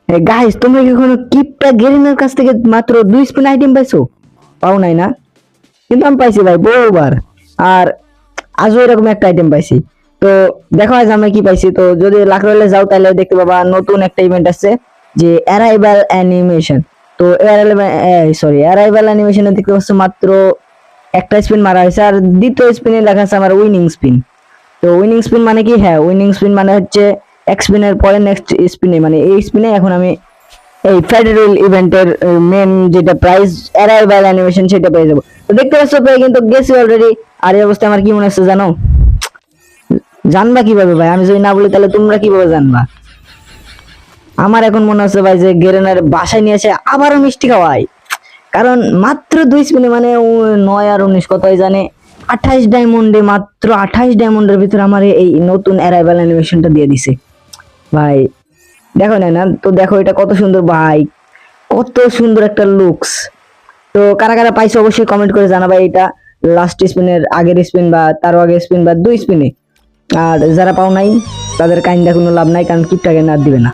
Guys, তোমরা কি কখনো কিপটা গেরিনার কাছ থেকে মাত্র 2 স্পিন আইটেম পাইছো? পাও নাই না? কিন্তু আমি পাইছি ভাই বহুবার। আর আজও এরকম একটা আইটেম পাইছি। তো দেখো আজ আমি কি পাইছি। তো যদি লাখ রয়েলে যাও তাহলে দেখতে পাবা নতুন একটা ইভেন্ট আছে, যে অ্যারাইভাল অ্যানিমেশন। তো অ্যারাইভাল অ্যানিমেশনে দেখতে পাচ্ছ মাত্র একটা স্পিন মারা হয়েছে, আর দ্বিতীয় স্পিনে লেখা আছে আমার উইনিং স্পিন। তো উইনিং স্পিন মানে কি? হ্যাঁ, উইনিং স্পিন মানে হচ্ছে এক স্পিনের পরে নেক্সট স্পিনে, মানে এই স্পিনে এখন আমি এই ফেডারেল ইভেন্টের মেন যেটা প্রাইজ অ্যারাইভাল অ্যানিমেশন সেটা পেয়ে যাবো। তো দেখতে পাচ্ছ পেয়ে কিন্তু গেছি অলরেডি। আর এই অবস্থায় আমার কি মনে হচ্ছে জানো? জানবা কিভাবে ভাই? আমি যদি না বলি তাহলে তোমরা কিভাবে জানবা? আমার এখন মনে হচ্ছে ভাই যে গেরেনার বাসায় নিয়ে এসে আবারও মিষ্টি খাওয়াই। কারণ মাত্র 2 স্পিনে মানে 9 আর 19 কতই জানে, 28 ডায়মন্ডে, মাত্র 28 ডায়মন্ডের ভিতরে আমার এই নতুন অ্যারাইভাল অ্যানিমেশনটা দিয়ে দিছে ভাই। দেখো না, না তো দেখো এটা কত সুন্দর ভাই, কত সুন্দর একটা লুকস। তো কারা কারা পাইছো অবশ্যই কমেন্ট করে জানাবা এটা লাস্ট স্পিনের আগের স্পিন বা তারও আগের স্পিন বা 2 স্পিনে। আর যারা পাও নাই তাদের কাইন্ডা কোনো লাভ নাই, কারণ কিপটাকে না দিবে না।